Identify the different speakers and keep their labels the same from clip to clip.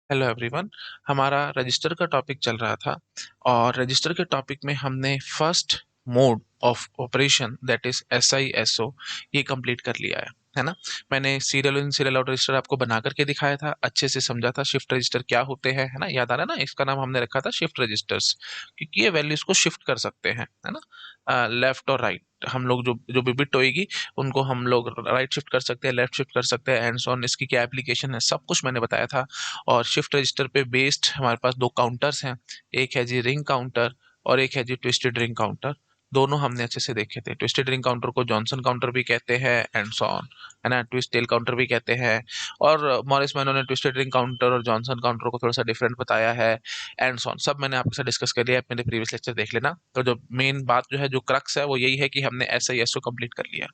Speaker 1: Hello everyone. हमारा register का topic चल रहा था और रजिस्टर के टॉपिक में हमने first mode of operation that is SISO ये कंप्लीट कर लिया है ना। मैंने serial in serial out register आपको बना करके दिखाया था, अच्छे से समझा था शिफ्ट रजिस्टर क्या होते हैं, है ना। याद आ रहा है ना, इसका नाम हमने रखा था शिफ्ट रजिस्टर्स, क्योंकि ये वैल्यूज को शिफ्ट कर सकते हैं, है ना, लेफ्ट और राइट। हम लोग जो जो भी बिट होएगी उनको हम लोग राइट शिफ्ट कर सकते हैं, लेफ्ट शिफ्ट कर सकते हैं एंड सो ऑन। इसकी क्या एप्लीकेशन है सब कुछ मैंने बताया था। और शिफ्ट रजिस्टर पे बेस्ड हमारे पास दो काउंटर्स हैं, एक है जी रिंग काउंटर और एक है जी ट्विस्टेड रिंग काउंटर। दोनों हमने अच्छे से देखे थे। ट्विस्टेड रिंग काउंटर को जॉनसन काउंटर भी कहते हैं एंड सो ऑन, है ना, ट्विस्ट टेल काउंटर भी कहते हैं। और मॉरिस मैनो ने ट्विस्टेड रिंग काउंटर और जॉनसन काउंटर को थोड़ा सा डिफरेंट बताया है एंड सो ऑन। सब मैंने आपके साथ डिस्कस कर लिया है, मेरे प्रीवियस लेक्चर देख लेना। तो जो मेन बात जो है, जो क्रक्स है, वो यही है कि हमने SISO कंप्लीट कर लिया।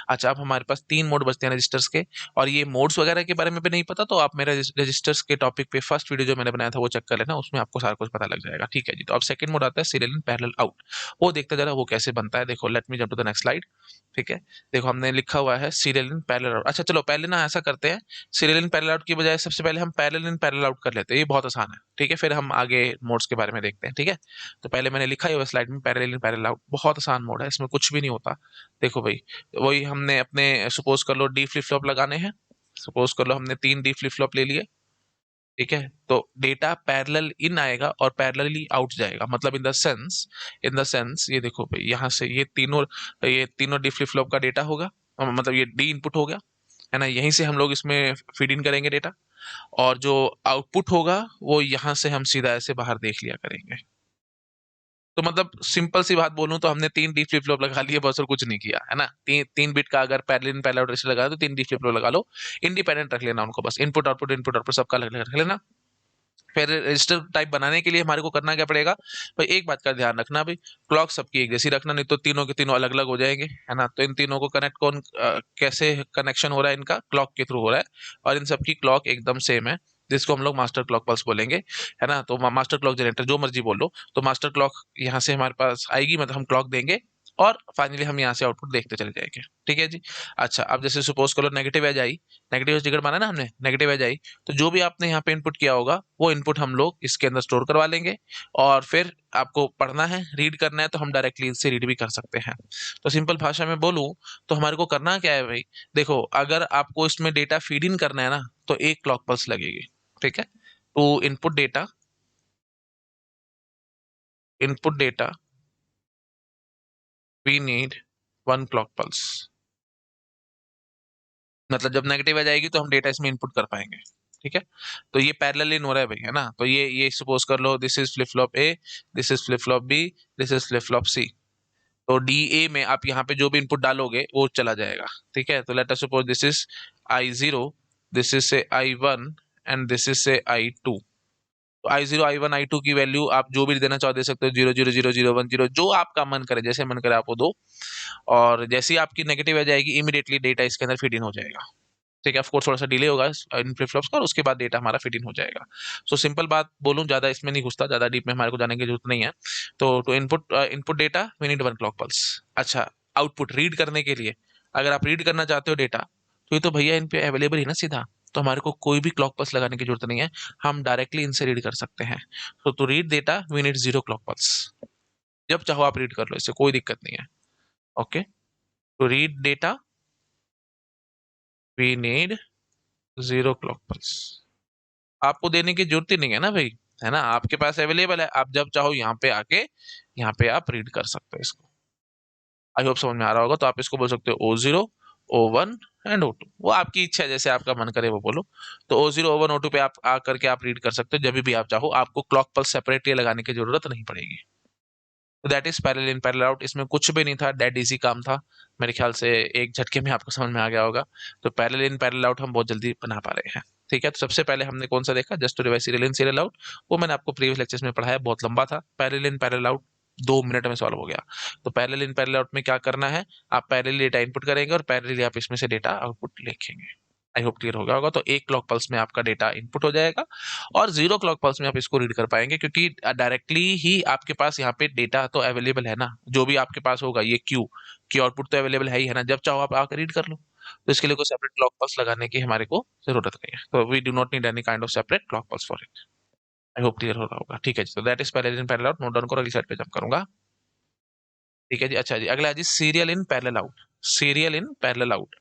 Speaker 1: अच्छा, अब हमारे पास तीन मोड बचते हैं रजिस्टर्स के, और ये मोड्स वगैरह के बारे में भी नहीं पता तो आप मेरे रजिस्टर्स के टॉपिक पे फर्स्ट वीडियो जो मैंने बनाया था वो चेक कर लेना, उसमें आपको सारा कुछ पता लग जाएगा। ठीक है जी। तो अब सेकंड मोड आता है सीरियल इन पैरेलल आउट। वो देखते जरा वो कैसे बनता है। देखो, let me jump to the next slide. ठीक है, देखो हमने लिखा हुआ है सीरियल इन पैरेलल आउट। अच्छा चलो, पहले ना ऐसा करते हैं, सीरियल इन पैरेलल आउट की बजाय सबसे पहले हम पैरेलल इन पैरेलल आउट कर लेते हैं, ये बहुत आसान है। ठीक है, फिर हम आगे मोड्स के बारे में देखते हैं। ठीक है, तो पहले मैंने लिखा है स्लाइड में पैरेलल इन पैरेलल आउट, बहुत आसान मोड है, इसमें कुछ भी नहीं होता। देखो भाई, वही हमने अपने सपोज कर लो डी फ्लिप फ्लॉप लगाने हैं। सपोज कर लो हमने तीन डी फ्लिप फ्लॉप ले लिए। ठीक है, तो डेटा पैरेलल इन आएगा और पैरेलली आउट जाएगा, मतलब इन द सेंस ये देखो भाई, यहाँ से ये तीनों डी फ्लिप फ्लॉप का डेटा होगा, मतलब ये डी इनपुट हो गया, है ना। यहीं से हम लोग इसमें फीड इन करेंगे डेटा, और जो आउटपुट होगा वो यहाँ से हम सीधा ऐसे बाहर देख लिया करेंगे। तो मतलब सिंपल सी बात बोलूं तो हमने तीन डी फ्लिप फ्लॉप लगा लिए बस, और कुछ नहीं किया, है ना। तीन तीन बिट का अगर पैरेलल इन पैरेलल रेशो लगा तो तीन डी फ्लिप फ्लॉप लगा लो। इंडिपेंडेंट रख लेना उनको, बस इनपुट आउटपुट सबका अलग अलग रख लेना। फिर रजिस्टर टाइप बनाने के लिए हमारे को करना क्या पड़ेगा भाई, एक बात का ध्यान रखना भाई, क्लॉक सबकी एक जैसी रखना, नहीं तो तीनों के तीनों अलग अलग हो जाएंगे, है ना। तो इन तीनों को कनेक्ट कैसे कनेक्शन हो रहा है, इनका क्लॉक के थ्रू हो रहा है, और इन सबकी क्लॉक एकदम सेम है, जिसको हम लोग मास्टर क्लॉक पल्स बोलेंगे, है ना। तो मास्टर क्लॉक जनरेटर जो मर्जी बोल लो, तो मास्टर क्लॉक यहाँ से हमारे पास आएगी, मतलब हम क्लॉक देंगे और फाइनली हम यहाँ से आउटपुट देखते चले जाएंगे। ठीक है जी। अच्छा, अब जैसे सपोज करो नेगेटिव एज आई, नेगेटिव एज टिकट माना ना हमने, नेगेटिव एज आई, तो जो भी आपने यहाँ पे इनपुट किया होगा वो इनपुट हम लोग इसके अंदर स्टोर करवा लेंगे, और फिर आपको पढ़ना है, रीड करना है, तो हम डायरेक्टली इससे रीड भी कर सकते हैं। तो सिंपल भाषा में बोलूं तो हमारे को करना क्या है भाई, देखो अगर आपको इसमें डेटा फीड इन करना है ना, तो एक क्लॉक पल्स लगेगी। ठीक है, तो input data we need one clock pulse. मतलब जब नेगेटिव आ जाएगी तो हम डेटा इसमें इनपुट कर पाएंगे। ठीक है, तो ये पैरेलल इन हो रहा है भाई, है ना। तो ये सपोज कर लो this is flip flop A, this is flip flop B, this is flip flop C. तो डी ए में आप यहाँ पे जो भी इनपुट डालोगे वो चला जाएगा। ठीक है, तो let us suppose this is I0, this is से I1 एंड दिस इज से I2। तो I0 I1 I2 की वैल्यू आप जो भी देना चाहो दे सकते हो, 0 0 0 0 1 0, जो आपका मन करे, जैसे मन करे आप वो दो। और जैसे ही आपकी नेगेटिव आ जाएगी इमीडिएटली डेटा इसके अंदर फीड इन हो जाएगा। ठीक है, ऑफ कोर्स थोड़ा सा डिले होगा इन फ्लिप फ्लॉप्स का, और उसके बाद डेटा हमारा फिट इन हो जाएगा। सो सिंपल बात बोलूं, ज्यादा इसमें नहीं घुसता, ज्यादा डीप में हमारे को जाने की जरूरत नहीं है। तो to input data we need one clock pulse. अच्छा, आउटपुट रीड करने के लिए, अगर आप रीड करना चाहते हो डेटा, तो ये तो भैया इन पे अवेलेबल है ना सीधा, तो हमारे को कोई भी क्लॉक पल्स लगाने की जरूरत नहीं है, हम डायरेक्टली इनसे रीड कर सकते हैं। तो to read data we need zero clock pulse. जब चाहो आप रीड कर लो, इससे कोई दिक्कत नहीं है। Okay, to read data we need zero clock pulse. आपको देने की जरूरत ही नहीं है ना भाई, है ना, आपके पास अवेलेबल है, आप जब चाहो यहाँ पे आके यहाँ पे आप रीड कर सकते हो इसको। आई होप समझ में आ रहा होगा। तो आप इसको बोल सकते हो O0, O1 एंड O2, वो आपकी इच्छा है, जैसे आपका मन करे वो बोलो। तो O0 O1 O2 पे आप आ करके आप रीड कर सकते हो जब भी आप चाहो, आपको क्लॉक पल्स सेपरेटली लगाने की जरूरत नहीं पड़ेगी। तो that is parallel in parallel out, इसमें कुछ भी नहीं था, डेड इजी काम था, मेरे ख्याल से एक झटके में आपको समझ में आ गया होगा। तो पैरेलल इन पैरेलल आउट हम बहुत जल्दी बना पा रहे हैं। ठीक है, तो सबसे पहले हमने कौन सा देखा, just to revise serial in serial out, वो मैंने आपको प्रीवियस लेक्चर्स में पढ़ाया, बहुत लंबा था। Parallel in parallel out 2 minute में सॉल्व हो गया। तो पैरेलल इन पैरेलल आउट में क्या करना है, आप पैरेलल डेटा इनपुट करेंगे और पैरेलली आप इसमें से डेटा आउटपुट लिखेंगे। आई होप क्लियर हो गया होगा। तो एक क्लॉक पल्स में आपका डेटा इनपुट हो जाएगा, और जीरो क्लॉक पल्स में आप इसको रीड कर पाएंगे, क्योंकि डायरेक्टली ही आपके पास यहाँ पे डेटा तो अवेलेबल है ना, जो भी आपके पास होगा, ये क्यू आउटपुट तो अवेलेबल है ही, है ना, जब चाहो आप आकर रीड कर लो। तो इसके लिए कोई सेपरेट क्लॉक पल्स लगाने की हमारे को जरूरत नहीं है, तो we do not need any kind of separate clock pulse for it. I hope clear हो रहा होगा। ठीक है जी, तो that is parallel in parallel out, note down करो, अगली साइड पे जंप करूंगा। ठीक है जी, अच्छा जी, अगला है जी serial in parallel out. Serial in parallel out,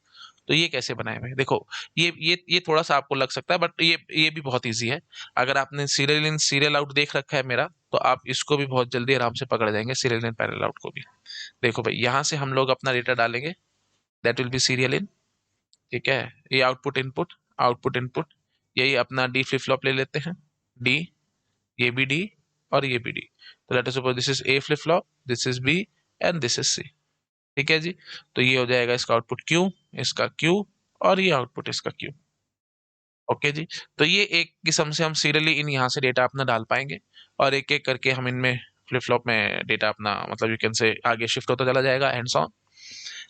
Speaker 1: तो ये कैसे बनाए हुए हैं? देखो, ये थोड़ा सा आपको लग सकता है, बट ये भी बहुत इजी है। अगर आपने सीरियल इन सीरियल आउट देख रखा है मेरा, तो आप इसको भी बहुत जल्दी आराम से पकड़ जाएंगे, सीरियल इन पैरेलल आउट को भी। देखो भाई, यहाँ से हम लोग अपना डेटा डालेंगे, that will be serial in. ठीक है, ये आउटपुट इनपुट, आउटपुट इनपुट, यही अपना डी फ्लिप फ्लॉप ले लेते हैं, डी, ये भी डी और ये भी डी। तो let us suppose this is a flip flop, this is B and this is C. ठीक है जी, तो ये हो जाएगा इसका आउटपुट क्यू, इसका क्यू, और ये आउटपुट इसका क्यू। ओके जी, तो ये एक किस्म से हम सीरियली इन यहाँ से डेटा अपना डाल पाएंगे, और एक एक करके हम इनमें फ्लिप फ्लॉप में डेटा अपना, मतलब यू कैन से आगे शिफ्ट होता चला जाएगा, एंड सो ऑन।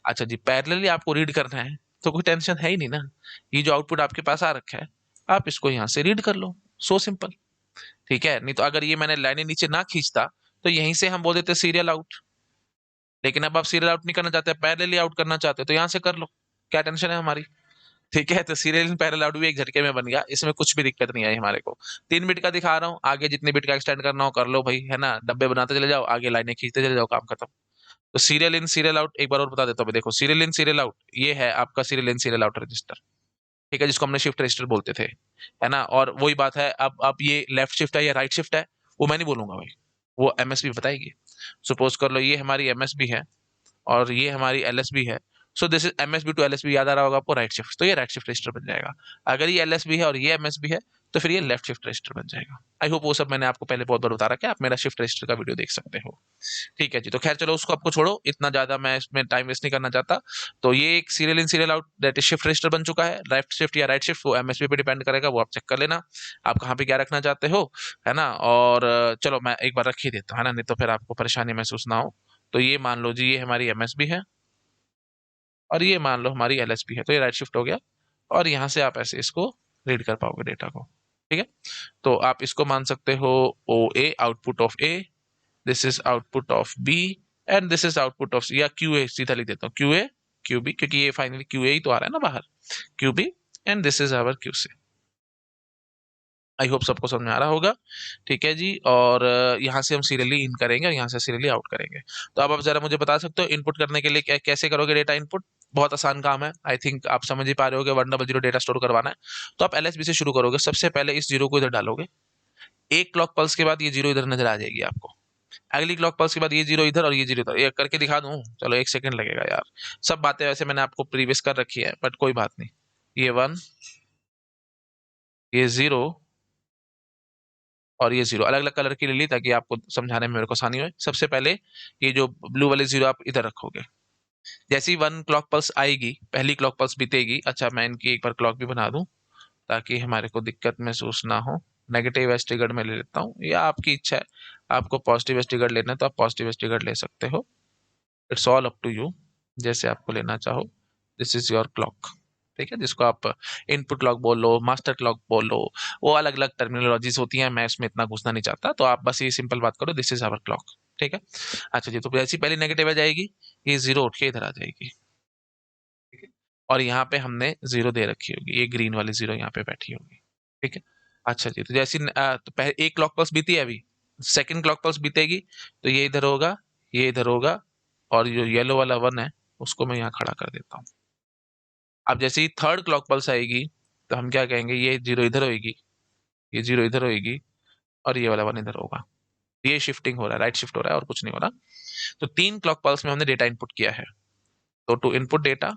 Speaker 1: अच्छा जी, पैरेलली आपको रीड करना है, तो कोई टेंशन है ही नहीं ना। ये जो आउटपुट आपके पास आ रखा है, आप इसको यहाँ से रीड कर लो, सो सिंपल। ठीक है, नहीं तो अगर ये मैंने लाइनें नीचे ना खींचता, तो यहीं से हम बोल देते सीरियल आउट। लेकिन अब आप सीरियल आउट नहीं करना चाहते, पैरेलली आउट करना चाहते हो, तो यहाँ से कर लो, क्या टेंशन है हमारी। ठीक है, तो सीरियल इन पैरेलल आउट भी एक झटके में बन गया, इसमें कुछ भी दिक्कत नहीं आई हमारे को। 3 बिट का दिखा रहा हूँ, आगे जितने बिट का एक्सटेंड करना हो कर लो भाई, है ना, डब्बे बनाते चले जाओ, आगे लाइनें खींचते चले जाओ, काम खत्म। तो सीरियल इन सीरियल आउट एक बार और बता देता हूँ, देखो सीरियल इन सीरियल आउट, ये है आपका serial in serial out register. ठीक है, जिसको हमने शिफ्ट रजिस्टर बोलते थे, है ना। और वही बात है, अब ये लेफ्ट शिफ्ट है या राइट शिफ्ट है, वो मैं नहीं बोलूंगा भाई, वो एमएसबी बताएगी। सपोज कर लो ये हमारी एमएसबी है, और ये हमारी एलएसबी है। So this is MSB to LSB, याद आ रहा होगा आपको, राइट शिफ्ट, तो ये राइट शिफ्ट रजिस्टर बन जाएगा। अगर ये एलएसबी है और ये एमएसबी है, तो फिर ये लेफ्ट शिफ्ट रजिस्टर बन जाएगा। आई होप वो सब मैंने आपको पहले बहुत बार बता रखा है, आप मेरा शिफ्ट रजिस्टर का वीडियो देख सकते हो। ठीक है जी, तो खैर चलो उसको आपको छोड़ो, इतना ज्यादा मैं इसमें टाइम वेस्ट नहीं करना चाहता। तो ये एक serial in serial out that is shift register बन चुका है। लेफ्ट शिफ्ट या राइट शिफ्ट वो एमएसबी पे डिपेंड करेगा, वो आप चेक कर लेना, आप कहाँ पे क्या रखना चाहते हो, है ना। और चलो मैं एक बार रख ही देता हूँ, है ना, नहीं तो फिर आपको परेशानी महसूस ना हो। तो ये मान लो जी, ये हमारी एमएसबी है, और ये मान लो हमारी एलएसबी है, तो ये राइट शिफ्ट हो गया। और यहाँ से आप ऐसे इसको रीड कर पाओगे डेटा को। ठीक है, तो आप इसको मान सकते हो O A, output of A, this is output of B, and this is output of, या क्यू ए सीधा लिख देता हूँ, क्यू ए क्यू बी, क्योंकि ये फाइनली क्यू ए ही तो आ रहा है ना बाहर, Q B, and this is our Q C. I hope सबको समझ में आ रहा होगा। ठीक है जी, और यहाँ से हम सीरियली इन करेंगे और यहाँ से सीरियली आउट करेंगे। तो अब आप जरा मुझे बता सकते हो इनपुट करने के लिए कैसे करोगे डेटा इनपुट? बहुत आसान काम है, आई थिंक आप समझ ही पा रहे होगे, 100 डेटा स्टोर करवाना है। तो आप एलएसबी से शुरू करोगे, सबसे पहले इस जीरो को इधर डालोगे, एक क्लॉक पल्स के बाद ये जीरो इधर नजर आ जाएगी आपको, अगली क्लॉक पल्स के बाद ये जीरो इधर और ये जीरो इधर। ये करके दिखा दूं? चलो 1 सेकंड लगेगा यार, सब बातें वैसे मैंने आपको प्रीवियस कर रखी है, बट कोई बात नहीं। ये 1, ये 0 और ये 0 अलग अलग कलर की ले ली, ताकि आपको समझाने में मेरे को आसानी हो। सबसे पहले ये जो ब्लू वाले 0 आप इधर रखोगे, जैसी 1 क्लॉक पल्स आएगी, पहली क्लॉक पल्स बीतेगी। अच्छा, मैं इनकी एक बार क्लॉक भी बना दूं, ताकि हमारे को दिक्कत महसूस ना हो। नेगेटिव एस ट्रिगर में ले लेता हूँ, या आपकी इच्छा है, आपको पॉजिटिव एस ट्रिगर लेना है तो आप पॉजिटिव एस ट्रिगर ले सकते हो, it's all up to you, जैसे आपको लेना चाहो। This is your clock. ठीक है, जिसको आप इनपुट क्लॉक बोल लो, मास्टर क्लॉक बोल लो, वो अलग अलग टर्मिनोलॉजीज होती हैं, मैं इसमें इतना घुसना नहीं चाहता, तो आप बस ये सिंपल बात करो, दिस इज आवर क्लॉक। ठीक है, अच्छा जी, तो जैसी पहली नेगेटिव आ जाएगी, ये 0 उठ के इधर आ जाएगी। ठीक है, और यहाँ पे हमने 0 दे रखी होगी, ये ग्रीन वाली 0 यहाँ पे बैठी होगी। ठीक है, अच्छा जी, तो जैसी तो पहले एक क्लॉक पल्स बीती है, अभी सेकंड क्लॉक पल्स बीतेगी, तो ये इधर होगा, ये इधर होगा, और जो येलो वाला 1 है, उसको मैं यहाँ खड़ा कर देता हूँ। अब जैसे ही थर्ड क्लॉक पल्स आएगी, तो हम क्या कहेंगे, ये 0 इधर होगी, ये 0 इधर होगी, और ये वाला 1 इधर होगा। ये शिफ्टिंग हो रहा है, राइट शिफ्ट हो रहा है, और कुछ नहीं हो रहा। तो 3 क्लॉक पल्स में हमने डेटा इनपुट किया है, तो to input data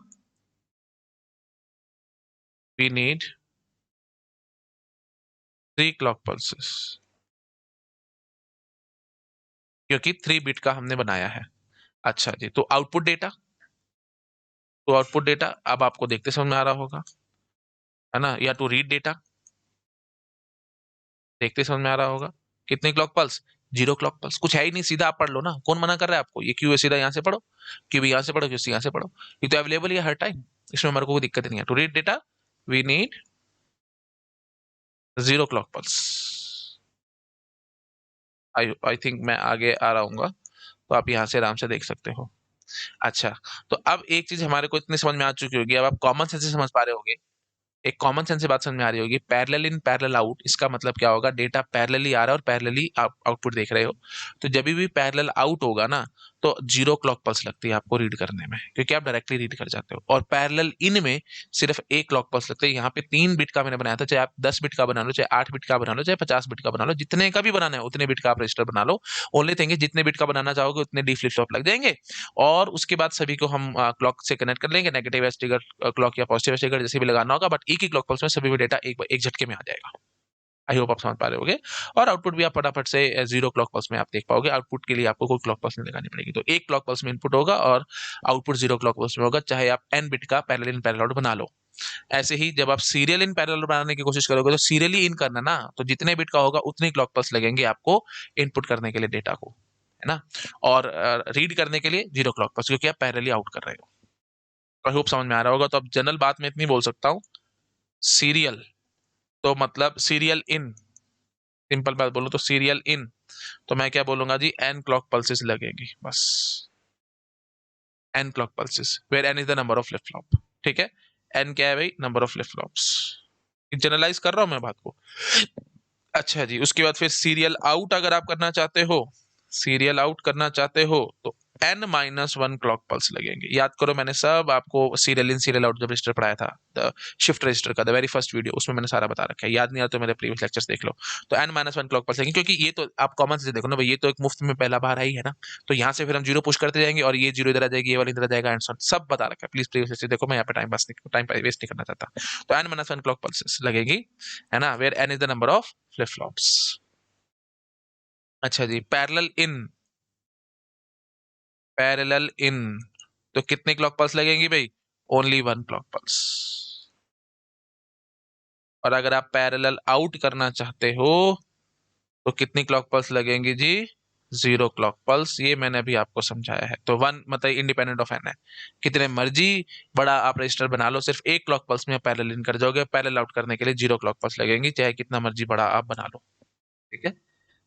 Speaker 1: we need 3 clock pulses, क्योंकि 3 बिट का हमने बनाया है। अच्छा जी, तो आउटपुट डेटा, तो आउटपुट डेटा अब आपको देखते समझ में आ रहा होगा, है ना, या टू रीड डेटा, देखते समझ में आ रहा होगा। कितने क्लॉक पल्स? 0 क्लॉक पल्स, कुछ है ही नहीं, सीधा आप पढ़ लो ना, कौन मना कर रहा है आपको? ये क्यू है, सीधा यहाँ से पढ़ो, क्यू भी यहाँ से पढ़ो, क्यू सी यहाँ से पढ़ो, ये तो अवेलेबल है हर टाइम, इसमें हमारे को कोई दिक्कत नहीं है। To read data we need 0 clock pulse. I I think मैं आगे आ रहा हूँ, तो आप यहाँ से आराम से देख सकते हो। अच्छा, तो अब एक चीज हमारे को इतनी समझ में आ चुकी होगी, अब आप कॉमन सेंस से समझ पा रहे होगे, एक कॉमन सेंस से बात समझ में आ रही होगी। पैरेलल इन पैरेलल आउट, इसका मतलब क्या होगा, डेटा पैरेलली आ रहा है और पैरेलली आप आउटपुट देख रहे हो। तो जब भी पैरेलल आउट होगा ना, तो जीरो क्लॉक पल्स लगती है आपको रीड करने में, क्योंकि आप डायरेक्टली रीड कर जाते हो। और पैरेलल इन में सिर्फ एक क्लॉक पल्स लगती है। यहाँ पे 3 बिट का मैंने बनाया था, चाहे आप 10 बिट का बना लो, चाहे 8 बिट का बना लो, चाहे 50 बिट का बना लो, जितने का भी बनाना है उतने बिट का आप रजिस्टर बना लो। ओनली थिंग है, जितने बिट का बनाना चाहोगे उतने डी फ्लिप फ्लॉप लग जाएंगे। और उसके बाद सभी को हम क्लॉक से कनेक्ट कर लेंगे, नेगेटिव एज ट्रिगर क्लॉक या पॉजिटिव एज ट्रिगर जैसे भी लगाना होगा, बट एक ही क्लॉक पल्स में सभी में डेटा एक झटके में आ जाएगा। आई होप आप समझ पा रहे होगे। और आउटपुट भी आप फटाफट से जीरो क्लॉक पल्स में आप देख पाओगे। आउटपुट के लिए आपको कोई क्लॉक पल्स नहीं लगानी पड़ेगी। तो एक क्लॉक पल्स में इनपुट होगा और आउटपुट जीरो क्लॉक पल्स में होगा, चाहे आप एन बिट का पैरेलल इन पैरेलल आउट बना लो। ऐसे ही जब आप सीरियल इन पैरेलल बनाने की कोशिश करोगे, तो सीरियली इन करना ना, तो जितने बिट का होगा उतने क्लॉक पल्स लगेंगे आपको इनपुट करने के लिए डेटा को, है ना। और रीड करने के लिए जीरो क्लॉक पल्स, क्योंकि आप पैरेलली आउट कर रहे हो। आई होप समझ में आ रहा होगा। तो अब जनरल बात में इतनी बोल सकता हूँ, सीरियल तो मतलब सीरियल इन, सिंपल बात बोलूं तो सीरियल इन, तो मैं क्या बोलूंगा जी, एन क्लॉक पल्सेस लगेगी बस। N clock pulses, where N is the number of flip flop. ठीक है, एन क्या है भाई, number of flip flops. Generalize कर रहा हूं मैं बात को। अच्छा जी, उसके बाद फिर सीरियल आउट अगर आप करना चाहते हो, सीरियल आउट करना चाहते हो तो n-1 क्लॉक पल्स लगेंगे। याद करो, मैंने सब आपको सीरियल इन सीरियल आउट जब रजिस्टर पढ़ाया था, द शिफ्ट रजिस्टर का, द वेरी फर्स्ट वीडियो, उसमें मैंने सारा बता रखा है। याद नहीं आता तो मेरे प्रीवियस लेक्चर्स देख लो। तो n-1 क्लॉक पल्स लगेंगे, क्योंकि ये तो आप कॉमन से देखो ना भाई, ये तो एक मुफ्त में पहला बार आई है ना। तो यहाँ से फिर हम जीरो पुश करते जाएंगे, और ये जीरो इधर आ जाएगी, ये वाली इधर आ जाएगा, एंड सो ऑन। सब बता रखा है, प्लीज प्रीवियस लेक्चर देखो, मैं यहाँ पे टाइम वेस्ट नहीं करना चाहता। तो n-1 क्लॉक पल्सेस लगेगी, है ना, where n is the number of flip flops. अच्छा जी, पैरेलल इन, पैरेलल इन तो कितने क्लॉक पल्स लगेंगी भाई, ओनली 1 क्लॉक पल्स। और अगर आप पैरेलल आउट करना चाहते हो तो कितनी क्लॉक पल्स लगेंगी जी, जीरो क्लॉक पल्स। ये मैंने अभी आपको समझाया है। तो वन मतलब इंडिपेंडेंट ऑफ एन है, कितने मर्जी बड़ा आप रजिस्टर बना लो, सिर्फ एक क्लॉक पल्स में पैरेलल इन कर जाओगे। पैरेलल आउट करने के लिए जीरो क्लॉक पल्स लगेंगी, चाहे कितना मर्जी बड़ा आप बना लो। ठीक है,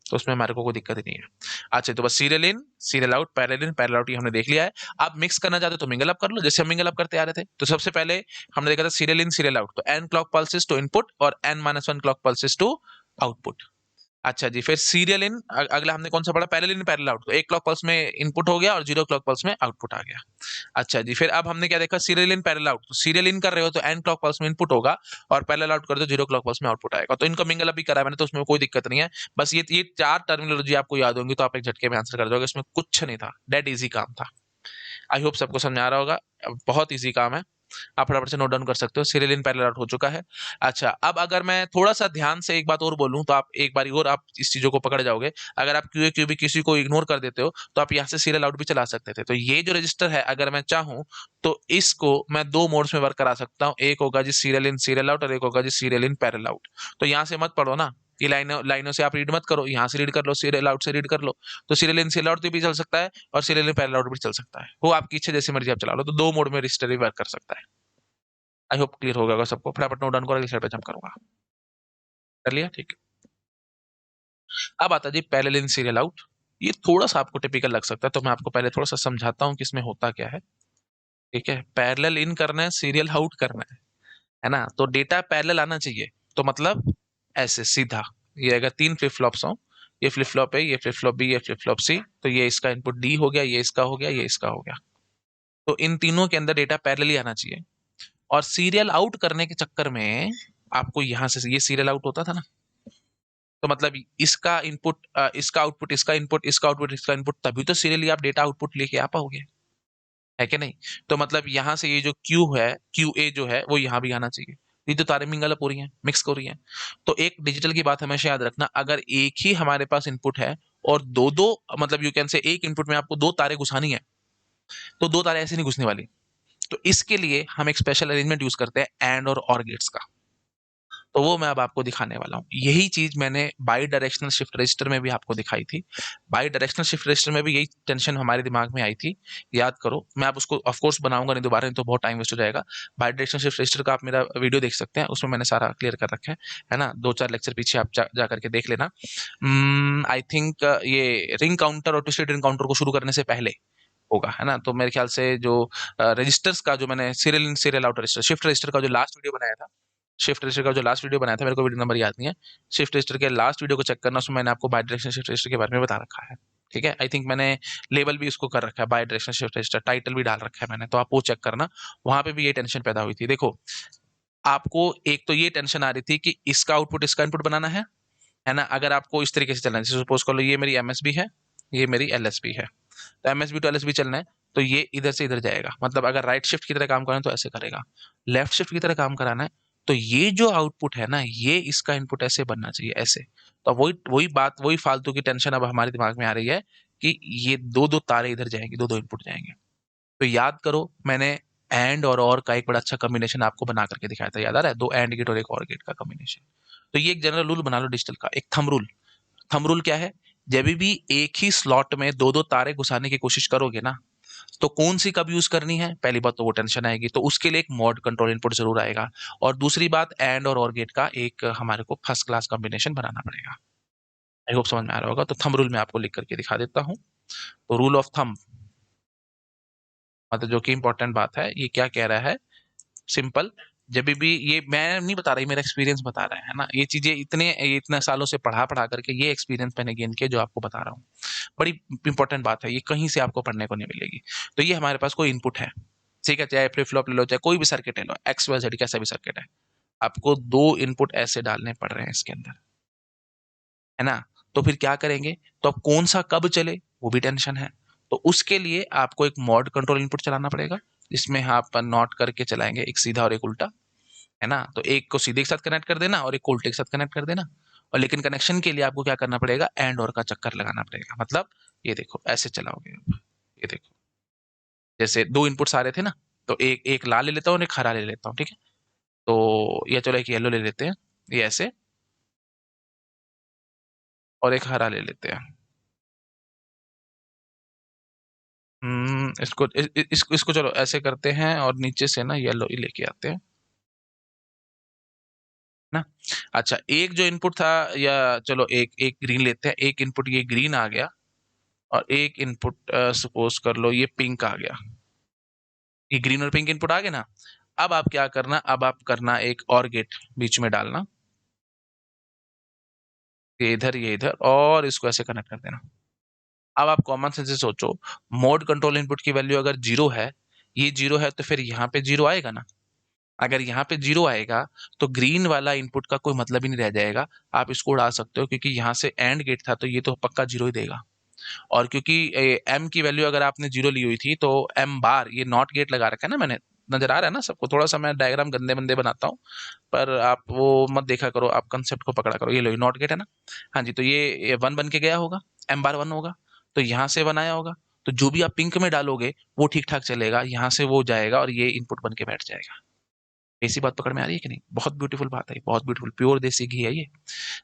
Speaker 1: तो उसमें हमारे को कोई दिक्कत ही नहीं है। अच्छा, तो बस serial in serial out parallel in parallel out ये हमने देख लिया है। आप मिक्स करना चाहते हो तो मिंगल अप कर लो, जैसे हम मिंगल अप करते आ रहे थे। तो सबसे पहले हमने देखा था सीरियल इन सीरियल आउट, तो N clock pulses to input और n-1 clock pulses two output. अच्छा जी, फिर सीरियल इन अगला हमने कौन सा पढ़ा, पैरेलल इन पैरेलल आउट। तो एक क्लॉक पल्स में इनपुट हो गया और जीरो क्लॉक पल्स में आउटपुट आ गया। अच्छा जी, फिर अब हमने क्या देखा, सीरियल इन पैरेलल आउट। तो सीरियल इन कर रहे हो तो एन क्लॉक पल्स में इनपुट होगा, और पैरेलल आउट कर दो जीरो क्लॉक पल्स में आउटपुट आएगा। तो इनको मिंगल अप भी करा है मैंने, तो उसमें कोई दिक्कत नहीं है। बस ये चार टर्मिनोलॉजी आपको याद होंगी तो आप एक झटके में आंसर कर दोगे, इसमें कुछ नहीं था, डेड इजी काम था। आई होप सबको समझ आ रहा होगा, बहुत इजी काम है। आप फटाफट से नोट डाउन कर सकते हो, सीरियल इन पैरेलल आउट हो चुका है। अच्छा, अब अगर मैं थोड़ा सा ध्यान से एक बात और बोलूं तो आप एक बारी और आप इस चीजों को पकड़ जाओगे। अगर आप क्यू ए क्यू बी किसी को इग्नोर कर देते हो तो आप यहाँ से सीरियल आउट भी चला सकते थे। तो ये जो रजिस्टर है, अगर मैं चाहूं तो इसको मैं दो मोड्स में वर्क करा सकता हूँ। एक होगा जी सीरियल इन सीरियल आउट, और एक होगा जी सीरियल इन पैरेलल आउट। तो यहाँ से मत पढ़ो ना, ये लाइनों लाइनों से आप रीड मत करो, यहाँ से रीड कर लो, सीरियल आउट से रीड कर लो। तो सीरियल इन सीरियल आउट भी चल सकता है और सीरियल इन पैरेलल आउट भी चल सकता है, वो आपकी इच्छा, जैसी मर्जी आप चला लो। तो दो मोड में रजिस्टर भी वर्क कर सकता है। आई होप क्लियर हो गया होगा सबको। फटाफट नोट डाउन करो, अगली स्लाइड पे जंप करूंगा। कर लिया, ठीक है। अब आता है जी पैरेलल इन सीरियल आउट। ये थोड़ा सा आपको टिपिकल लग सकता है, तो मैं आपको पहले थोड़ा सा समझाता हूँ कि इसमें होता क्या है। ठीक है, पैरेलल इन करना है, सीरियल आउट करना है ना। तो डेटा पैरेलल आना चाहिए, तो मतलब ऐसे सीधा, ये अगर 3 फ्लिप फ्लॉप्स हो, ये फ्लिप फ्लॉप है, ये फ्लिप फ्लॉप बी, ये फ्लिप फ्लॉप सी, तो ये इसका इनपुट डी हो गया, ये इसका हो गया, ये इसका हो गया। तो इन तीनों के अंदर डेटा पैरेलल ही आना चाहिए। और सीरियल आउट करने के चक्कर में आपको यहां से ये सीरियल आउट होता था ना, तो मतलब इसका इनपुट इसका आउटपुट, इसका इनपुट, इसका आउटपुट, इसका इनपुट, तभी तो सीरियली आप डेटा आउटपुट लेके आ पाओगे, है कि नहीं। तो मतलब यहां से ये जो क्यू है, क्यू ए जो है, वो यहाँ भी आना चाहिए। ये तो तारे मिंगल हो रही हैं, मिक्स हो रही हैं। तो एक डिजिटल की बात हमेशा याद रखना, अगर एक ही हमारे पास इनपुट है और दो दो, मतलब यू कैन से एक इनपुट में आपको दो तारे घुसानी है, तो दो तारे ऐसे नहीं घुसने वाली। तो इसके लिए हम एक स्पेशल अरेंजमेंट यूज करते हैं, एंड और गेट्स का। तो वो मैं अब आपको दिखाने वाला हूँ। यही चीज मैंने बाई डायरेक्शनल शिफ्ट रजिस्टर में भी आपको दिखाई थी। बाई डायरेक्शनल शिफ्ट रजिस्टर में भी यही टेंशन हमारे दिमाग में आई थी, याद करो। मैं आप उसको ऑफ कोर्स बनाऊंगा नहीं दोबारा, नहीं तो बहुत टाइम वेस्ट हो जाएगा। बाई डायरेक्शनल शिफ्ट रजिस्टर का आप मेरा वीडियो देख सकते हैं, उसमें मैंने सारा क्लियर कर रखा है ना। 2-4 लेक्चर पीछे आप जा करके देख लेना। आई थिंक ये रिंग काउंटर और ट्विस्टेड रिंग काउंटर को शुरू करने से पहले होगा, है ना। तो मेरे ख्याल से जो रजिस्टर्स का जो मैंने serial in serial out register, shift register का जो लास्ट वीडियो बनाया था, शिफ्ट रजिस्टर का जो लास्ट वीडियो बनाया था, मेरे को वीडियो नंबर याद नहीं है, शिफ्ट रजिस्टर के लास्ट वीडियो को चेक करना, उसमें मैंने आपको बाई डायरेक्शनल शिफ्ट रजिस्टर के बारे में बता रखा है। ठीक है, आई थिंक मैंने लेबल भी उसको कर रखा है, by directional shift register, title भी डाल रखा है मैंने, तो आप वो चेक करना। वहां पे भी ये टेंशन पैदा हुई थी। देखो, आपको एक तो ये टेंशन आ रही थी कि इसका आउटपुट इसका इनपुट बनाना है ना। अगर आपको इस तरीके से चलना है, जैसे सपोज कर लो ये मेरी एमएसबी है, ये मेरी एलएसबी है, तो एमएसबी टू एलएसबी चलना है, तो ये इधर से इधर जाएगा, मतलब अगर राइट शिफ्ट की तरह काम कराना है तो ऐसे करेगा, लेफ्ट शिफ्ट की तरह काम कराना है तो ये जो आउटपुट है ना, ये इसका इनपुट ऐसे बनना चाहिए, ऐसे। तो वही वही बात, वही फालतू की टेंशन अब हमारे दिमाग में आ रही है कि ये दो दो तारे इधर जाएंगे, दो दो इनपुट जाएंगे। तो याद करो, मैंने एंड और का एक बड़ा अच्छा कॉम्बिनेशन आपको बना करके दिखाया था, याद आ रहा है, दो एंड गेट और एक और गेट का कॉम्बिनेशन। तो ये एक जनरल रूल बना लो डिजिटल का, एक थंब रूल। थंब रूल क्या है? जब भी एक ही स्लॉट में दो दो तारे घुसाने की कोशिश करोगे ना, तो कौन सी कब यूज करनी है, पहली बात तो वो टेंशन आएगी, तो उसके लिए एक मॉड कंट्रोल इनपुट जरूर आएगा। और दूसरी बात, एंड और गेट का एक हमारे को फर्स्ट क्लास कॉम्बिनेशन बनाना पड़ेगा। आई होप समझ में आ रहा होगा। तो थंब रूल मैं आपको लिख करके दिखा देता हूँ। तो रूल ऑफ थंब, मतलब जो कि इंपॉर्टेंट बात है, ये क्या कह रहा है, सिंपल। जब भी ये मैं नहीं बता रही, मेरा एक्सपीरियंस बता रहा है ना, ये चीजें इतने सालों से पढ़ा पढ़ा करके ये एक्सपीरियंस मैंने गेन किया, जो आपको बता रहा हूँ। बड़ी इंपॉर्टेंट बात है, ये कहीं से आपको पढ़ने को नहीं मिलेगी। तो ये हमारे पास कोई इनपुट है, ठीक है, चाहे फ्लिप फ्लॉप ले लो, चाहे कोई भी सर्किट ले लो, एक्स वाई जेड कैसा भी सर्किट है, आपको दो इनपुट ऐसे डालने पड़ रहे हैं इसके अंदर, है ना। तो फिर क्या करेंगे, तो अब कौन सा कब चले, वो भी टेंशन है। तो उसके लिए आपको एक मॉड कंट्रोल इनपुट चलाना पड़ेगा, जिसमें आप नॉट करके चलाएंगे, एक सीधा और एक उल्टा, है ना। तो एक को सीधे के साथ कनेक्ट कर देना और एक को उल्टे के साथ कनेक्ट कर देना। और लेकिन कनेक्शन के लिए आपको क्या करना पड़ेगा, एंड और का चक्कर लगाना पड़ेगा। मतलब ये देखो, ऐसे चलाओगे आप, ये देखो, जैसे दो इनपुट्स आ रहे थे ना, तो एक एक लाल ले लेता हूँ और एक हरा ले लेता हूँ, ठीक है। तो ये चलो एक येलो ले लेते हैं, ये ऐसे, और एक हरा ले लेते हैं। इसको इसको चलो ऐसे करते हैं और नीचे से ना येलो ही लेके आते हैं ना। अच्छा, एक जो इनपुट था, या चलो एक एक ग्रीन लेते हैं, एक इनपुट ये ग्रीन आ गया, और एक इनपुट सपोज कर लो ये पिंक आ गया। ये ग्रीन और पिंक इनपुट आ गए ना। अब आप क्या करना, अब आप करना एक और गेट बीच में डालना, ये इधर और इसको ऐसे कनेक्ट कर देना। अब आप कॉमन सेंस से सोचो, मोड कंट्रोल इनपुट की वैल्यू अगर जीरो है, ये जीरो है, तो फिर यहाँ पे जीरो आएगा ना। अगर यहाँ पे जीरो आएगा, तो ग्रीन वाला इनपुट का कोई मतलब ही नहीं रह जाएगा। आप इसको उड़ा सकते हो, क्योंकि यहाँ से एंड गेट था, तो ये तो पक्का जीरो ही देगा। और क्योंकि एम की वैल्यू अगर आपने जीरो ली हुई थी, तो एम बार, ये नॉट गेट लगा रखा है ना मैंने, नजर आ रहा है ना सबको, थोड़ा सा मैं डायग्राम गंदे बंदे बनाता हूँ, पर आप वो मत देखा करो, आप कंसेप्ट को पकड़ा करो। ये लो, नॉट गेट है ना। हाँ जी, तो ये वन बन के गया होगा, एम बार वन होगा, तो यहाँ से वन आया होगा, तो जो भी आप पिंक में डालोगे वो ठीक ठाक चलेगा, यहाँ से वो जाएगा और ये इनपुट बन के बैठ जाएगा। ऐसी बात पकड़ में आ रही है कि नहीं? बहुत ब्यूटीफुल बात है, बहुत ब्यूटीफुल, प्योर देसी घी है ये।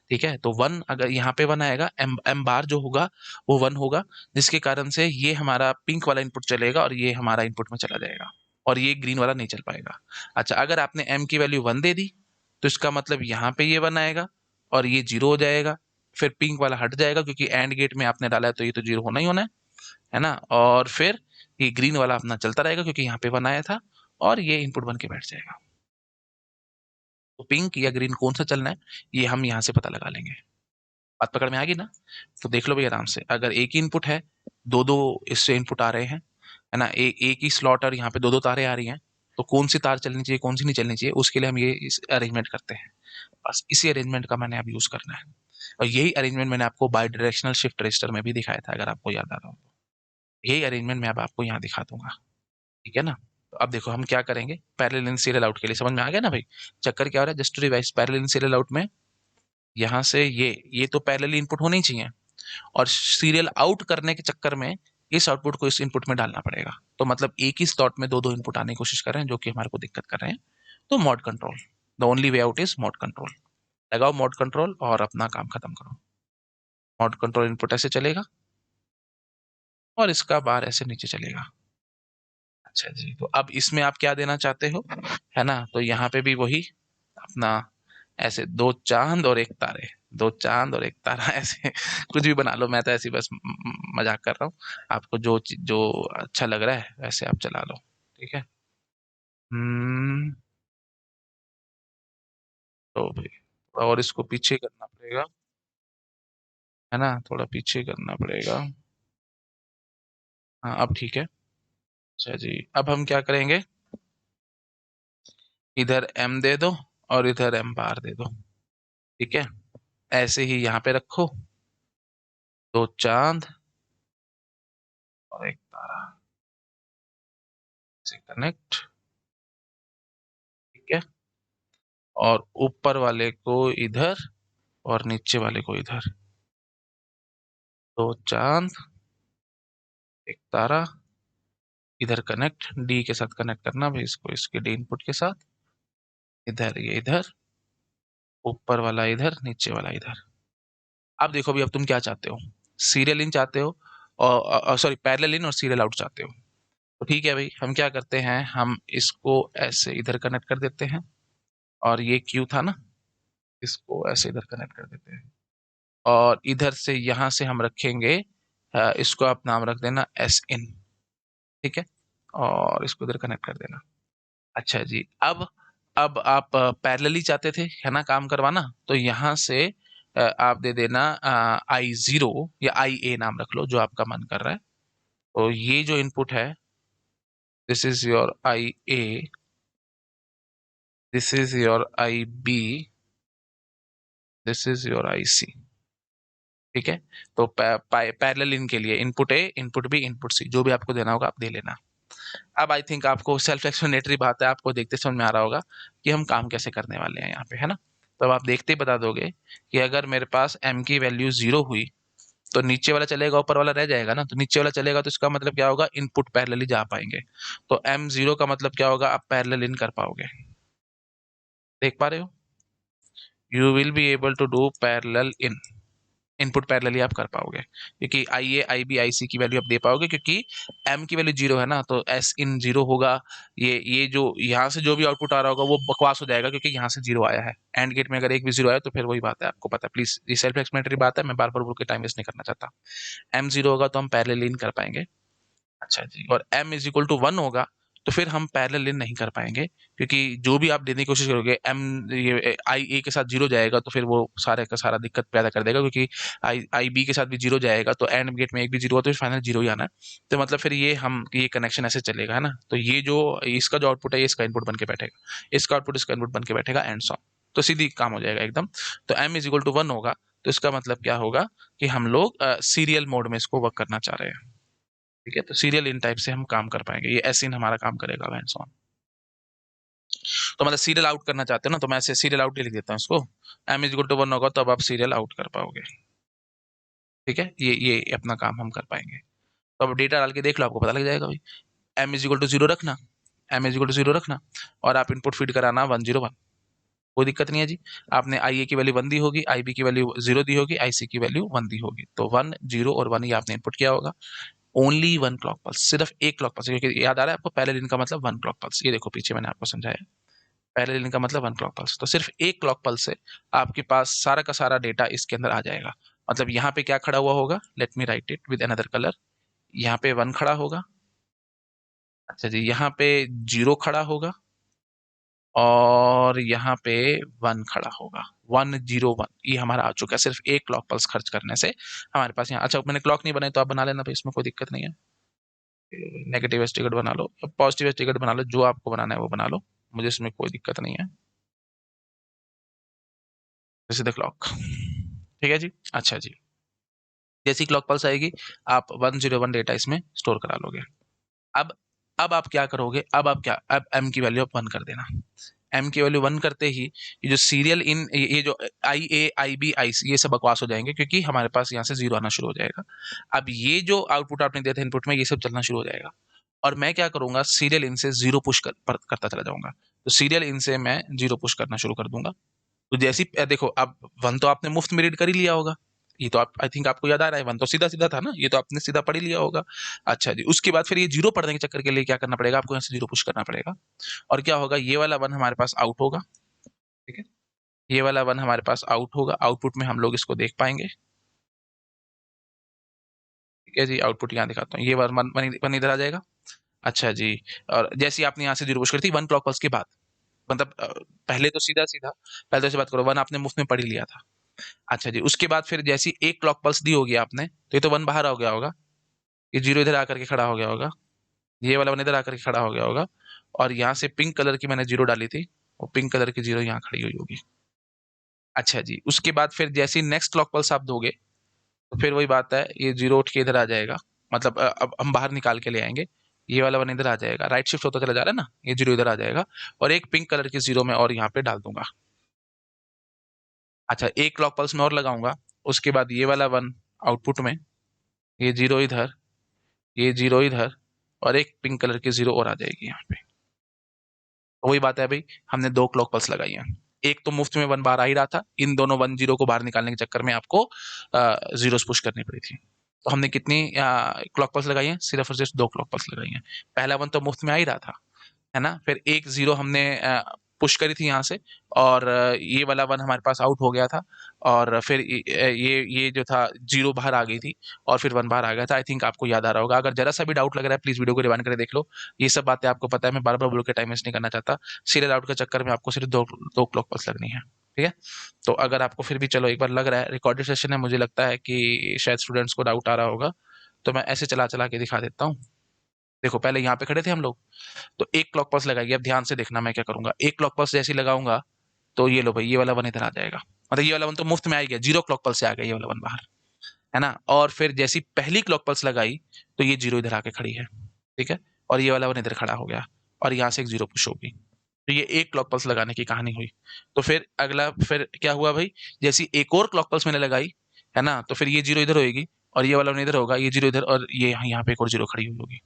Speaker 1: ठीक है, तो वन, अगर यहाँ पे वन आएगा, एम एम बार जो होगा वो वन होगा, जिसके कारण से ये हमारा पिंक वाला इनपुट चलेगा और ये हमारा इनपुट में चला जाएगा, और ये ग्रीन वाला नहीं चल पाएगा। अच्छा, अगर आपने एम की वैल्यू वन दे दी, तो इसका मतलब यहाँ पे ये वन आएगा और ये जीरो हो जाएगा, फिर पिंक वाला हट जाएगा, क्योंकि एंड गेट में आपने डाला है, तो ये तो जीरो होना ही होना है ना। और फिर ये ग्रीन वाला अपना चलता रहेगा, क्योंकि यहाँ पे वन आया था, और ये इनपुट बन के बैठ जाएगा। तो पिंक या ग्रीन कौन सा चलना है, ये हम यहाँ से पता लगा लेंगे। बात पकड़ में आ गई ना। तो देख लो भाई आराम से, अगर एक ही इनपुट है, दो दो इससे इनपुट आ रहे हैं, है ना, एक ही स्लॉट और यहाँ पे दो दो तारें आ रही हैं, तो कौन सी तार चलनी चाहिए, कौन सी नहीं चलनी चाहिए, उसके लिए हम ये इस अरेंजमेंट करते हैं। बस इसी अरेंजमेंट का मैंने अब यूज करना है। और यही अरेंजमेंट मैंने आपको बाई डायरेक्शनल शिफ्ट रजिस्टर में भी दिखाया था, अगर आपको याद आ रहा हो तो। यही अरेंजमेंट मैं अब आपको यहाँ दिखा दूंगा, ठीक है ना। तो अब देखो हम क्या करेंगे, पैरेलल इन सीरियल आउट के लिए समझ में आ गया ना भाई। चक्कर क्या हो रहा है, just to revise, parallel in serial out में यहाँ से ये तो पैरेलल इनपुट होने ही चाहिए, और सीरियल आउट करने के चक्कर में इस आउटपुट को इस इनपुट में डालना पड़ेगा। तो मतलब एक ही स्लॉट में दो दो इनपुट आने की कोशिश कर रहे हैं, जो कि हमारे को दिक्कत कर रहे हैं। तो mod control, the only way out is mod control. लगाओ मॉड कंट्रोल और अपना काम खत्म करो। मॉड कंट्रोल इनपुट ऐसे चलेगा, और इसका बार ऐसे नीचे चलेगा। अच्छा जी, तो अब इसमें आप क्या देना चाहते हो, है ना। तो यहाँ पे भी वही अपना, ऐसे दो चांद और एक तारे, दो चांद और एक तारा ऐसे कुछ भी बना लो, मैं तो ऐसे ही बस मजाक कर रहा हूँ। आपको जो अच्छा लग रहा है वैसे आप चला लो, ठीक है। हम्म। तो भाई और इसको पीछे करना पड़ेगा, है ना, थोड़ा पीछे करना पड़ेगा। हाँ अब ठीक है। अच्छा जी, अब हम क्या करेंगे, इधर m दे दो और इधर m बार दे दो, ठीक है। ऐसे ही यहाँ पे रखो, दो चांद और एक तारा से कनेक्ट, ठीक है। और ऊपर वाले को इधर और नीचे वाले को इधर, दो चांद एक तारा, इधर कनेक्ट, डी के साथ कनेक्ट करना भाई इसको, इसके डी इनपुट के साथ, इधर ये इधर, ऊपर वाला इधर, नीचे वाला इधर। अब देखो भी, अब तुम क्या चाहते हो, सीरियल इन चाहते हो और सॉरी पैरेलल इन और सीरियल आउट चाहते हो। तो ठीक है भाई, हम क्या करते हैं, हम इसको ऐसे इधर कनेक्ट कर देते हैं, और ये क्यू था ना, इसको ऐसे इधर कनेक्ट कर देते हैं, और इधर से यहाँ से हम रखेंगे इसको आप नाम रख देना एस इन, ठीक है। और इसको इधर कनेक्ट कर देना। अच्छा जी, अब आप पैरेलली चाहते थे, है ना, काम करवाना, तो यहाँ से आप दे देना I0 या IA नाम रख लो, जो आपका मन कर रहा है। तो ये जो इनपुट है, this is your IA, this is your IB, this is your IC, ठीक है। तो पैरेलल इन के लिए input A, input B, input C, जो भी आपको देना होगा आप दे लेना। अब आई थिंक आपको सेल्फ एक्सप्लेनेटरी बात है, आपको देखते समझ में आ रहा होगा कि हम काम कैसे करने वाले हैं यहाँ पे, है ना। तो अब आप देखते ही बता दोगे कि अगर मेरे पास m की वैल्यू 0 हुई तो नीचे वाला चलेगा, ऊपर वाला रह जाएगा ना। तो नीचे वाला चलेगा तो इसका मतलब क्या होगा, इनपुट पैरेलली जा पाएंगे। तो m0 का मतलब क्या होगा, आप पैरेलल इन कर पाओगे, देख पा रहे हो, you will be able to do parallel in, input parallelly आप कर पाओगे, क्योंकि IA IB IC की वैल्यू आप दे पाओगे, क्योंकि m की वैल्यू 0 है ना, तो s इन 0 होगा। ये जो यहाँ से जो भी आउटपुट आ रहा होगा वो बकवास हो जाएगा, क्योंकि यहाँ से 0 आया है। एंड गेट में अगर एक भी 0 आया तो फिर वही बात है, आपको पता है, प्लीज ये सेल्फ एक्सप्लेनेटरी बात है, मैं बार बार बोल के टाइम वेस्ट नहीं करना चाहता। m0 होगा तो हम पैरेलल इन कर पाएंगे। अच्छा जी, और m इज इक्वल टू 1 होगा तो फिर हम पैरेलल इन नहीं कर पाएंगे, क्योंकि जो भी आप देने की कोशिश करोगे m, ये IA के साथ 0 जाएगा तो फिर वो सारे का सारा दिक्कत पैदा कर देगा, क्योंकि IB के साथ भी 0 जाएगा तो एंड गेट में एक भी 0 हुआ तो फिर फाइनल 0 ही आना है। तो मतलब फिर ये कनेक्शन ऐसे चलेगा, है ना। तो ये जो इसका जो आउटपुट है ये इसका इनपुट बन के बैठेगा, इसका आउटपुट इसका इनपुट बन के बैठेगा, एंड सॉ, तो सीधी काम हो जाएगा एकदम। तो m इज इक्वल टू 1 होगा, तो इसका मतलब क्या होगा कि हम लोग सीरियल मोड में इसको वर्क करना चाह रहे हैं, ठीक है। तो सीरियल इन टाइप से हम काम कर पाएंगे, ये एस इन हमारा काम करेगा, एंड सो ऑन। तो मतलब सीरियल आउट करना चाहते हो ना, तो मैं ऐसे सीरियल आउट ही लिख देता हूँ इसको, m इज इक्वल टू 1 होगा तो अब आप सीरियल आउट कर पाओगे, ठीक है। ये अपना काम हम कर पाएंगे। तो अब डेटा डाल के देख लो, आपको पता लग जाएगा भाई। m इज इक्वल टू 0 रखना, m इज इक्वल टू 0 रखना, और आप इनपुट फीड कराना 101, कोई दिक्कत नहीं है जी। आपने IA की वैल्यू 1 दी होगी, IB की वैल्यू 0 दी होगी, IC की वैल्यू 1 दी होगी, तो 1 0 और 1 ये आपने इनपुट किया होगा। ओनली 1 क्लॉक पल्स, सिर्फ एक क्लॉक पल्स, क्योंकि याद आ रहा है आपको, पहले दिन का मतलब 1 क्लॉक पल्स, ये देखो पीछे मैंने आपको समझाया, पहले दिन का मतलब 1 क्लॉक पल्स, तो सिर्फ एक क्लॉक पल्स से आपके पास सारा का सारा डेटा इसके अंदर आ जाएगा। मतलब यहाँ पे क्या खड़ा हुआ होगा, let me right it with another colour, यहाँ पे 1 खड़ा होगा, अच्छा जी, यहाँ पे 0 खड़ा होगा, और यहाँ पे 1 खड़ा होगा, 101, ये हमारा आ चुका है सिर्फ एक क्लॉक पल्स खर्च करने से हमारे पास यहाँ। अच्छा मैंने क्लॉक नहीं बनाई तो आप बना लेना भाई, इसमें कोई दिक्कत नहीं है, नेगेटिव एस्टिकेट बना लो या पॉजिटिव एस्टिकेट बना लो, जो आपको बनाना है वो बना लो, मुझे इसमें कोई दिक्कत नहीं है। जैसे द क्लॉक, ठीक है जी। अच्छा जी, जैसी क्लॉक पल्स आएगी आप 101 डेटा इसमें स्टोर करा लोगे। अब अब आप क्या करोगे, अब m की वैल्यू आप 1 कर देना। m की वैल्यू 1 करते ही ये जो सीरियल इन, ये जो IA IB IC ये सब बकवास हो जाएंगे, क्योंकि हमारे पास यहाँ से 0 आना शुरू हो जाएगा। अब ये जो आउटपुट आपने दिया था इनपुट में, ये सब चलना शुरू हो जाएगा, और मैं क्या करूंगा, सीरियल इन से 0 पुश करता चला जाऊंगा। तो सीरियल इन से मैं 0 पुश करना शुरू कर दूंगा। तो जैसी देखो, अब 1 तो आपने मुफ्त में रीड कर ही लिया होगा, ये तो आप आई थिंक आपको याद आ रहा है, 1 तो सीधा सीधा था ना, ये तो आपने सीधा पढ़ ही लिया होगा। अच्छा जी, उसके बाद फिर ये 0 पढ़ने के चक्कर के लिए क्या करना पड़ेगा, आपको यहाँ से 0 पुश करना पड़ेगा, और क्या होगा, ये वाला 1 हमारे पास आउट होगा, ठीक है। ये वाला 1 हमारे पास आउट होगा, आउटपुट में हम लोग इसको देख पाएंगे। ठीक है जी, आउटपुट यहाँ दिखाता हूँ, ये वन वन वन इधर आ जाएगा। अच्छा जी, और जैसे आपने यहाँ से जीरो पुश करी थी 1 क्लॉक पल्स के बाद, मतलब पहले तो सीधा सीधा, पहले तो ऐसे बात करो, 1 आपने मुफ्त में पढ़ ही लिया था। अच्छा जी, उसके बाद फिर जैसी 1 क्लॉक पल्स दी होगी आपने, तो ये तो 1 बाहर हो गया होगा, ये जीरो इधर आकर के खड़ा हो गया होगा, ये वाला 1 इधर आकर के खड़ा हो गया होगा, और यहाँ से पिंक कलर की मैंने जीरो डाली थी, वो पिंक कलर की जीरो यहाँ खड़ी हुई होगी। अच्छा जी, उसके बाद फिर जैसे ही नेक्स्ट क्लॉक पल्स आप दोगे, तो फिर वही बात है, ये जीरो उठ के इधर आ जाएगा, मतलब अब हम बाहर निकाल के ले आएंगे, ये वाला 1 इधर आ जाएगा, राइट शिफ्ट होता चला जा रहा है ना, ये जीरो इधर आ जाएगा, और एक पिंक कलर की जीरो मैं और यहाँ पे डाल दूंगा। अच्छा, एक क्लॉक पल्स में और लगाऊंगा, उसके बाद ये वाला 1 आउटपुट में, ये जीरो इधर, ये जीरो इधर, और एक पिंक कलर की जीरो और आ जाएगी यहाँ पे। तो वही बात है भाई, हमने 2 क्लॉक पल्स लगाई हैं, एक तो मुफ्त में 1 बार आ ही रहा था, इन दोनों 1 जीरो को बाहर निकालने के चक्कर में आपको जीरोस पुश करनी पड़ी थी। तो हमने कितनी क्लॉक पल्स लगाई हैं? सिर्फ और सिर्फ 2 क्लॉक पल्स लगाई हैं। पहला 1 तो मुफ्त में आ ही रहा था, है ना? फिर एक जीरो हमने पुश करी थी यहाँ से, और ये वाला 1 हमारे पास आउट हो गया था, और फिर ये जो था जीरो बाहर आ गई थी, और फिर 1 बाहर आ गया था। आई थिंक आपको याद आ रहा होगा, अगर जरा सा भी डाउट लग रहा है प्लीज वीडियो को रिवाइंड करके देख लो, ये सब बातें आपको पता है, मैं बार बार बोल के टाइम वेस्ट नहीं करना चाहता। सीरियल आउट के चक्कर में आपको सिर्फ दो दो क्लॉक पल्स लगनी है, ठीक है? तो अगर आपको फिर भी चलो एक बार लग रहा है, रिकॉर्डेड सेशन है, मुझे लगता है कि शायद स्टूडेंट्स को डाउट आ रहा होगा, तो मैं ऐसे चला चला के दिखा देता हूँ। देखो, पहले यहाँ पे खड़े थे हम लोग, तो एक क्लॉक पल्स लगाइए, अब ध्यान से देखना मैं क्या करूंगा। एक क्लॉक पल्स जैसे ही लगाऊंगा, तो ये लो भाई, ये वाला 1 इधर आ जाएगा, मतलब ये वाला 1 तो मुफ्त में आ ही गया, जीरो क्लॉक पल्स से आ गया ये वाला 1 बाहर, है ना? और फिर जैसी पहली क्लॉक पल्स लगाई, तो ये जीरो इधर आके खड़ी है, ठीक है? और ये वाला 1 इधर खड़ा हो गया, और यहाँ से एक जीरो पुश होगी। तो ये एक क्लॉक पल्स लगाने की कहानी हुई। तो फिर अगला फिर क्या हुआ भाई, जैसी एक और क्लॉक पल्स मैंने लगाई, है ना, तो फिर ये जीरो इधर होगी, और ये वाला 1 इधर होगा, ये जीरो इधर, और ये यहाँ पे एक और जीरो खड़ी हुई होगी।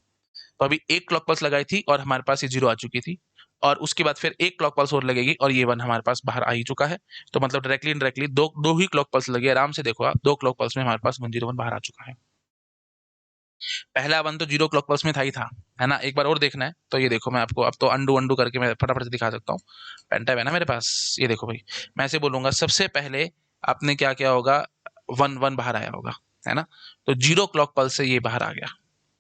Speaker 1: तो अभी एक क्लॉक पल्स लगाई थी और हमारे पास ये जीरो आ चुकी थी, और उसके बाद फिर एक क्लॉक पल्स और लगेगी, और ये 1 हमारे पास बाहर आ ही चुका है। तो मतलब डायरेक्टली इनडायरेक्टली दो दो ही क्लॉक पल्स लगी, आराम से देखो आप, 2 क्लॉक पल्स में हमारे पास 101 बाहर आ चुका है। पहला 1 तो जीरो क्लॉक पल्स में था ही था, है ना? एक बार और देखना है तो ये देखो, मैं आपको अब तो अंडू अंडू करके मैं फटाफट से दिखा सकता हूँ। पेन टाइप है ना मेरे पास, ये देखो भाई, मैं ऐसे बोलूंगा, सबसे पहले आपने क्या किया होगा, 1 1 बाहर आया होगा, है ना? तो जीरो क्लॉक पल्स से ये बाहर आ गया,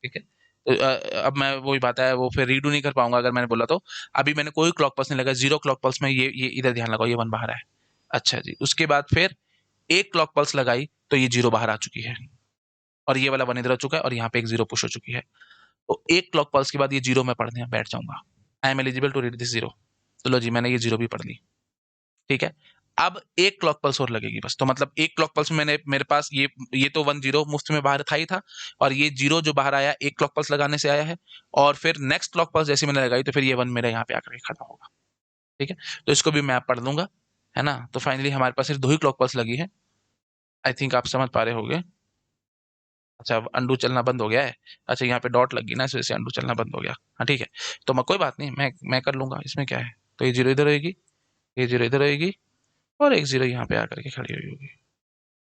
Speaker 1: ठीक है? तो अब मैं वही बात है, वो फिर रीडू नहीं कर पाऊंगा अगर मैंने बोला तो। अभी मैंने कोई क्लॉक पल्स नहीं लगा, जीरो क्लॉक पल्स में ये इधर ध्यान लगाओ, ये 1 बाहर है। अच्छा जी, उसके बाद फिर एक क्लॉक पल्स लगाई, तो ये जीरो बाहर आ चुकी है, और ये वाला 1 इधर आ चुका है, और यहाँ पे एक जीरो पुश हो चुकी है। तो एक क्लॉक पल्स के बाद ये जीरो मैं पढ़ने बैठ जाऊंगा, I am eligible to read this zero. तो लो जी, मैंने ये जीरो भी पढ़ ली, ठीक है? अब एक क्लॉक पल्स और लगेगी बस, तो मतलब एक क्लॉक पल्स में मैंने, मेरे पास ये तो 1 जीरो मुफ्त में बाहर था ही था, और ये जीरो जो बाहर आया एक क्लॉक पल्स लगाने से आया है, और फिर नेक्स्ट क्लॉक पल्स जैसे मैंने लगाई, तो फिर ये 1 मेरे यहाँ पे आकर के खड़ा होगा, ठीक है? तो इसको भी मैं पढ़ लूंगा, है ना? तो फाइनली हमारे पास सिर्फ 2 ही क्लॉक पल्स लगी है। आई थिंक आप समझ पा रहे होगे। अच्छा, अब अंडू चलना बंद हो गया है। अच्छा, यहाँ पे डॉट लग गई ना, इस वजह से अंडू चलना बंद हो गया। हाँ ठीक है, तो मैं कोई बात नहीं, मैं कर लूंगा, इसमें क्या है? तो ये जीरो इधर होगी, ये जीरो इधर होगी, और एक जीरो यहाँ पे आकर के खड़ी हुई होगी।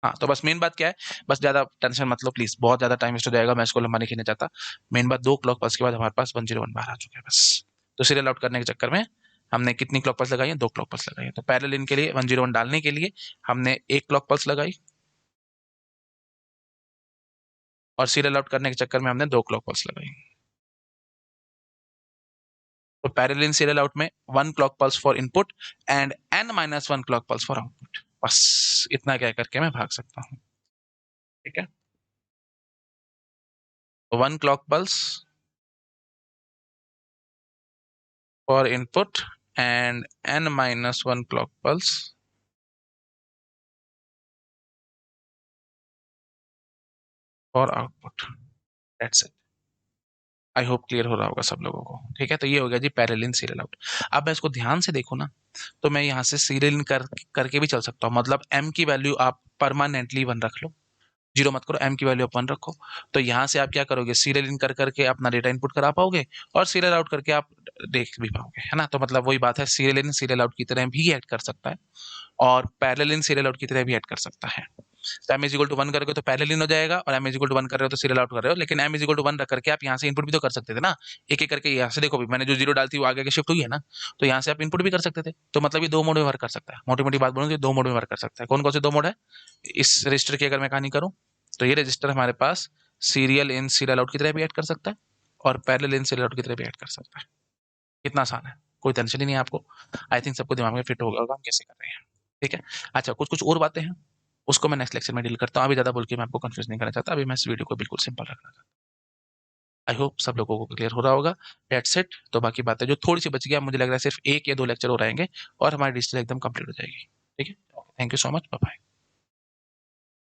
Speaker 1: हाँ, तो बस मेन बात क्या है, बस ज्यादा टेंशन मत लो प्लीज, बहुत ज्यादा टाइम वेस्ट हो जाएगा, मैं इसको लंबा नहीं खींचना चाहता। मेन बात, 2 क्लॉक पल्स के बाद हमारे पास 101 बाहर आ चुका है बस। तो सीरियल आउट करने के चक्कर में हमने कितनी क्लॉक पल्स लगाई है? 2 क्लॉक पल्स लगाई है। तो पैरेलल इन के लिए 101 डालने के लिए हमने एक क्लॉक पल्स लगाई, और सीरियल आउट करने के चक्कर में हमने 2 क्लॉक पल्स लगाई। तो पैरेलल इन सीरियल आउट में 1 clock pulse for input and n-1 clock pulse for output, बस इतना क्या करके मैं भाग सकता हूँ, ठीक है? 1 clock pulse for input and n-1 clock pulse for output. That's it. I hope clear हो रहा होगा सब लोगों को, ठीक है? तो ये हो गया जी पैरेलल इन सीरियल आउट। अब मैं इसको ध्यान से देखो ना, तो मैं यहाँ से सीरियल इन करके भी चल सकता हूँ, मतलब m की वैल्यू आप परमानेंटली 1 रख लो, जीरो मत करो, m की वैल्यू आप 1 रखो। तो यहाँ से आप क्या करोगे, सीरियल इन कर करके अपना डेटा इनपुट करा पाओगे, और सीरियल आउट करके आप देख भी पाओगे, है ना? तो मतलब वही बात है, सीरियल इन सीरियल आउट की तरह भी एक्ट कर सकता है, और पैरेलल इन सीरियल आउट की तरह भी ऐड कर सकता है। तो m इज इक्वल टू 1 करोगे तो पैरेलल इन हो जाएगा, और m इज इक्वल टू 1 कर रहे हो तो सीरियल आउट कर रहे हो, लेकिन m इज इक्वल टू 1 रख करके आप यहाँ से इनपुट भी तो कर सकते थे ना, एक एक करके। यहाँ से देखो, मैंने जो 0 डालती वो आगे के शिफ्ट हुई है ना, तो यहाँ से आप इनपुट भी कर सकते थे। तो मतलब ये 2 मोड में वर्क कर सकता है, मोटी मोटी बात बोलूँ तो 2 मोड में वर्क कर सकता है। कौन कौन से 2 मोड है इस रजिस्टर की अगर मैं कहानी करूँ, तो ये रजिस्टर हमारे पास सीरियल इन सीरियल आउट की तरह भी ऐड कर सकता है, और पैरेलल इन सीरियल आउट की तरह भी ऐड कर सकता है। कितना आसान है, कोई टेंशन ही नहीं है आपको। आई थिंक सबको दिमाग में फिट हो गया होगा हम कैसे कर रहे हैं। ठीक है, अच्छा कुछ कुछ और बातें हैं, उसको मैं नेक्स्ट लेक्चर में डील करता हूँ। अभी ज़्यादा बोल के मैं आपको कंफ्यूज नहीं करना चाहता, अभी मैं इस वीडियो को बिल्कुल सिंपल रखना चाहता हूँ। आई होप सब लोगों को क्लियर हो रहा होगा। That's it. तो बाकी बातें जो थोड़ी सी बच गया, मुझे लग रहा है सिर्फ 1 या 2 लेक्चर और आएंगे और हमारी डिजिटल एकदम कंप्लीट हो जाएगी। ठीक है, thank you so much, bye bye.